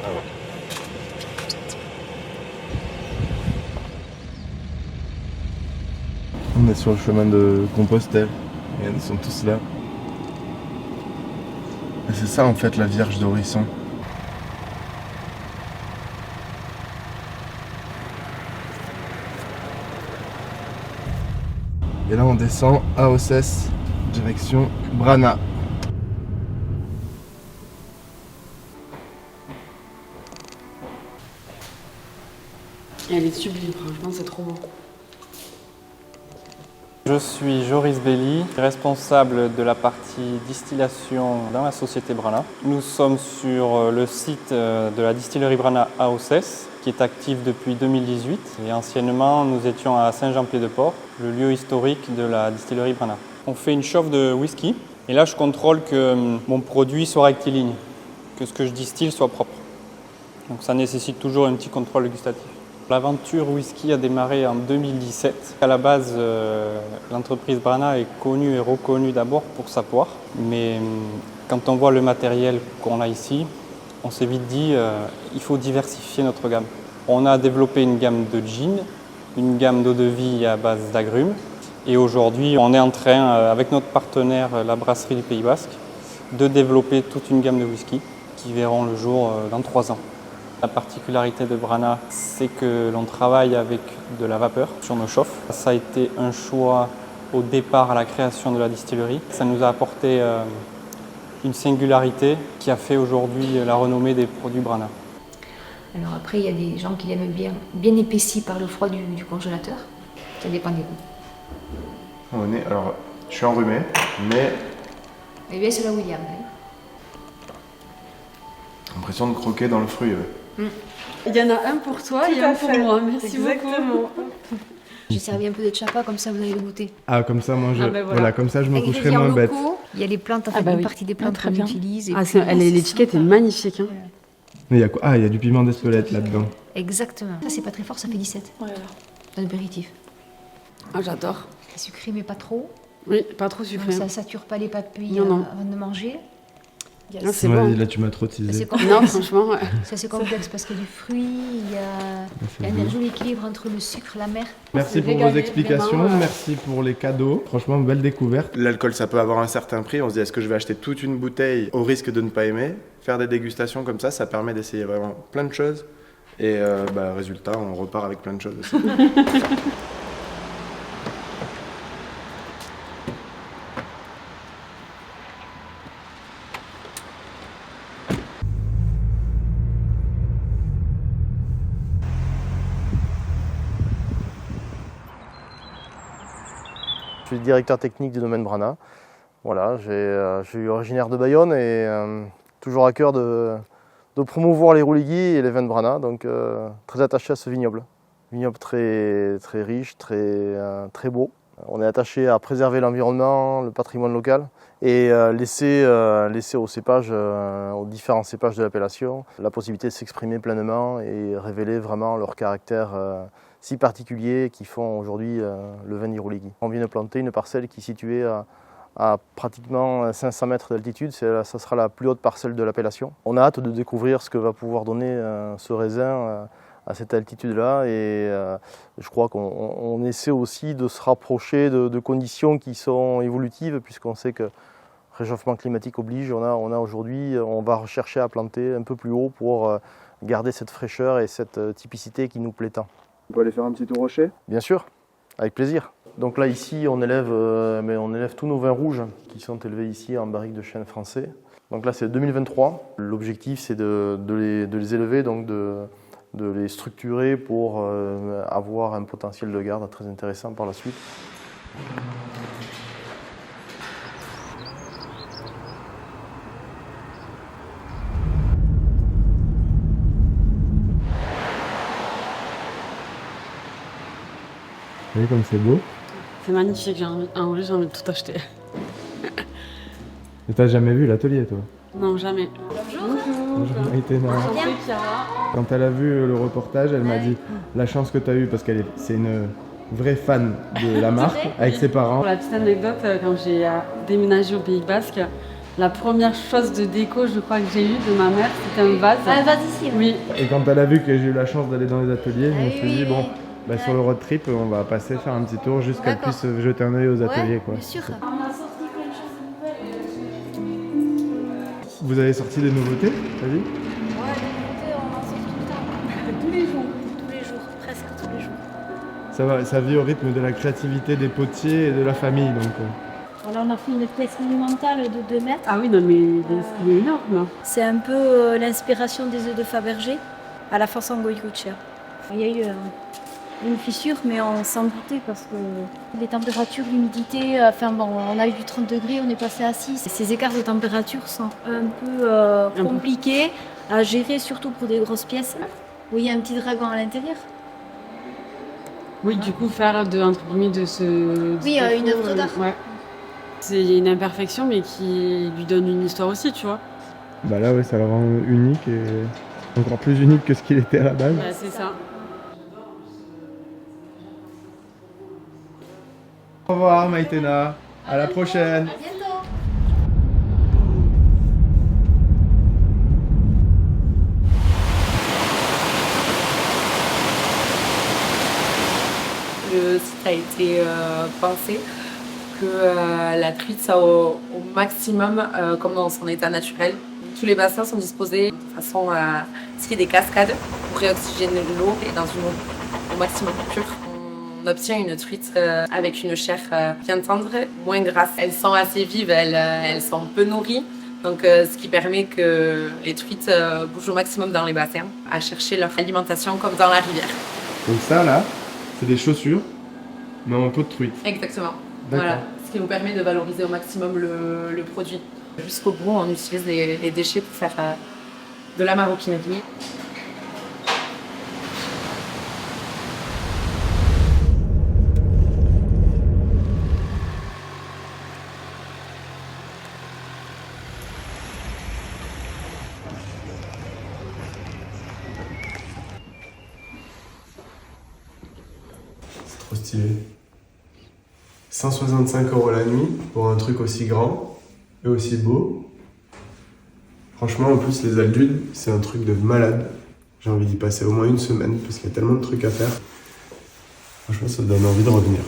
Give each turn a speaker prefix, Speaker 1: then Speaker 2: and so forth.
Speaker 1: Ah ouais. On est sur le chemin de Compostelle. Et ils sont tous là. Et c'est ça en fait la Vierge d'Orisson. Et là on descend à Ossès, direction Brana.
Speaker 2: Elle est sublime, franchement, c'est trop beau.
Speaker 3: Je suis Joris Belli, responsable de la partie distillation dans la société Brana. Nous sommes sur le site de la distillerie Brana à Ossès, qui est active depuis 2018. Et anciennement, nous étions à Saint-Jean-Pied-de-Port, le lieu historique de la distillerie Brana. On fait une chauffe de whisky, et là je contrôle que mon produit soit rectiligne, que ce que je distille soit propre. Donc ça nécessite toujours un petit contrôle gustatif. L'aventure whisky a démarré en 2017. À la base, l'entreprise Brana est connue et reconnue d'abord pour sa poire. Mais quand on voit le matériel qu'on a ici, on s'est vite dit il faut diversifier notre gamme. On a développé une gamme de gin, une gamme d'eau-de-vie à base d'agrumes. Et aujourd'hui, on est en train, avec notre partenaire, la brasserie du Pays Basque, de développer toute une gamme de whisky qui verront le jour dans 3 ans. La particularité de Brana, c'est que l'on travaille avec de la vapeur sur nos chauffes. Ça a été un choix au départ à la création de la distillerie. Ça nous a apporté une singularité qui a fait aujourd'hui la renommée des produits Brana.
Speaker 4: Alors après, il y a des gens qui l'aiment bien épaissi par le froid du congélateur. Ça dépend des goûts.
Speaker 1: Alors, je suis enrhumé, mais
Speaker 4: Eh bien, c'est la William. Hein.
Speaker 1: l'impression de croquer dans le fruit. Ouais.
Speaker 2: Il y en a un pour toi et un pour moi, merci beaucoup.
Speaker 4: J'ai servi un peu de chapa, comme ça vous allez le goûter.
Speaker 1: Ah, comme ça, moi,
Speaker 2: voilà.
Speaker 1: comme ça, je me coucherai
Speaker 4: Ingrédients
Speaker 1: moins bête.
Speaker 4: locaux, il y a les plantes, en fait, une partie des plantes
Speaker 2: très
Speaker 4: qu'on
Speaker 2: bien.
Speaker 4: utilise. Et
Speaker 2: Ah,
Speaker 4: puis,
Speaker 2: l'étiquette est magnifique. Hein.
Speaker 1: Mais il y a quoi? Ah, il y a du piment d'Espelette là-dedans.
Speaker 4: Exactement. Ça, c'est pas très fort, ça fait 17.
Speaker 2: Voilà.
Speaker 4: Un apéritif.
Speaker 2: Ah, j'adore.
Speaker 4: C'est sucré, mais pas trop.
Speaker 2: Oui, pas trop sucré.
Speaker 4: Donc, ça sature pas les papilles
Speaker 2: Non.
Speaker 4: avant de manger.
Speaker 2: Non, c'est
Speaker 1: Ouais,
Speaker 2: bon.
Speaker 1: là, tu m'as trop
Speaker 4: Ça,
Speaker 1: teasé.
Speaker 4: c'est complexe.
Speaker 2: Non, franchement, ouais.
Speaker 4: Ça, c'est complexe parce qu'il y a du fruit, il y a un joli équilibre entre le sucre, la mer.
Speaker 1: Merci pour
Speaker 2: régalé,
Speaker 1: vos explications,
Speaker 2: vraiment,
Speaker 1: merci pour les cadeaux. Franchement, belle découverte. L'alcool, ça peut avoir un certain prix. On se dit, est-ce que je vais acheter toute une bouteille au risque de ne pas aimer? Faire des dégustations comme ça permet d'essayer vraiment plein de choses. Et résultat, on repart avec plein de choses aussi. Je suis directeur technique du domaine Brana. Voilà, je suis originaire de Bayonne et toujours à cœur de promouvoir les roulis et les vins de Brana, donc très attaché à ce vignoble. Vignoble très, très riche, très beau. On est attaché à préserver l'environnement, le patrimoine local et laisser aux cépages, aux différents cépages de l'appellation, la possibilité de s'exprimer pleinement et révéler vraiment leur caractère si particuliers qui font aujourd'hui le vin d'Irouligui. On vient de planter une parcelle qui est située à pratiquement 500 mètres d'altitude, ça sera la plus haute parcelle de l'appellation. On a hâte de découvrir ce que va pouvoir donner ce raisin à cette altitude-là et je crois qu'on essaie aussi de se rapprocher de conditions qui sont évolutives puisqu'on sait que réchauffement climatique oblige, on va rechercher à planter un peu plus haut pour garder cette fraîcheur et cette typicité qui nous plaît tant. On peut aller faire un petit tour rocher? Bien sûr, avec plaisir. Donc là ici on élève tous nos vins rouges qui sont élevés ici en barrique de chêne français. Donc là c'est 2023. L'objectif c'est de les élever, donc de les structurer pour avoir un potentiel de garde très intéressant par la suite. Vous voyez comme c'est beau?
Speaker 2: C'est magnifique, j'ai envie de tout acheter.
Speaker 1: Et t'as jamais vu l'atelier toi?
Speaker 2: Non, jamais.
Speaker 1: Bonjour Maïtena. Quand elle a vu le reportage, elle m'a dit la chance que tu as eue parce c'est une vraie fan de la marque avec ses parents.
Speaker 2: Pour la petite anecdote, quand j'ai déménagé au Pays Basque, La première chose de déco, je crois, que j'ai eue de ma mère, c'était un vase.
Speaker 4: Ah, vas ici.
Speaker 2: Oui.
Speaker 5: Et quand elle a vu que j'ai eu la chance d'aller dans les ateliers, je me suis dit, bon,
Speaker 4: Ouais.
Speaker 5: sur le road trip, on va passer faire un petit tour juste qu'elle
Speaker 4: D'accord.
Speaker 5: puisse jeter un œil aux ateliers.
Speaker 4: Ouais,
Speaker 5: Quoi.
Speaker 4: bien sûr.
Speaker 5: Vous avez sorti des nouveautés, t'as dit?
Speaker 4: Ouais, on en sort tout le temps. Tous les jours. Tous les jours, presque tous les jours.
Speaker 5: Ça vit au rythme de la créativité des potiers et de la famille. Donc,
Speaker 6: Voilà, on a fait une pièce monumentale de 2 mètres.
Speaker 2: Ah oui, non, mais c'est énorme.
Speaker 6: C'est un peu l'inspiration des œufs de Fabergé à la façon Goycochea. Il y a eu une fissure, mais on s'en doutait parce que les températures, l'humidité, on a eu du 30 degrés, on est passé à 6. Ces écarts de température sont un peu compliqués à gérer, surtout pour des grosses pièces. Oui, il y a un petit dragon à l'intérieur.
Speaker 2: Oui, du coup, faire entre guillemets de ce.
Speaker 6: Oui, une œuvre d'art.
Speaker 2: Ouais. C'est une imperfection, mais qui lui donne une histoire aussi, tu vois.
Speaker 5: bah là, ouais, ça le rend unique et encore plus unique que ce qu'il était à la base.
Speaker 2: Bah, c'est ça.
Speaker 5: Au revoir, Maïtena. À la prochaine.
Speaker 4: À bientôt.
Speaker 7: Le site a été pensé que la truite soit au maximum comme dans son état naturel. Tous les bassins sont disposés de façon à créer des cascades pour réoxygéner l'eau et dans une eau au maximum pure. On obtient une truite avec une chair bien tendre, moins grasse. Elles sont assez vives, elles sont peu nourries. Donc, ce qui permet que les truites bougent au maximum dans les bassins, à chercher leur alimentation comme dans la rivière.
Speaker 5: Donc ça, là, c'est des chaussures, mais en peau de truite.
Speaker 7: Exactement.
Speaker 5: D'accord.
Speaker 7: Voilà. Ce qui nous permet de valoriser au maximum le produit. Jusqu'au bout, on utilise les déchets pour faire de la maroquinerie.
Speaker 8: C'est trop stylé. 165 € la nuit pour un truc aussi grand et aussi beau. Franchement, en plus, les Aldudes, c'est un truc de malade. J'ai envie d'y passer au moins une semaine parce qu'il y a tellement de trucs à faire. Franchement, ça donne envie de revenir.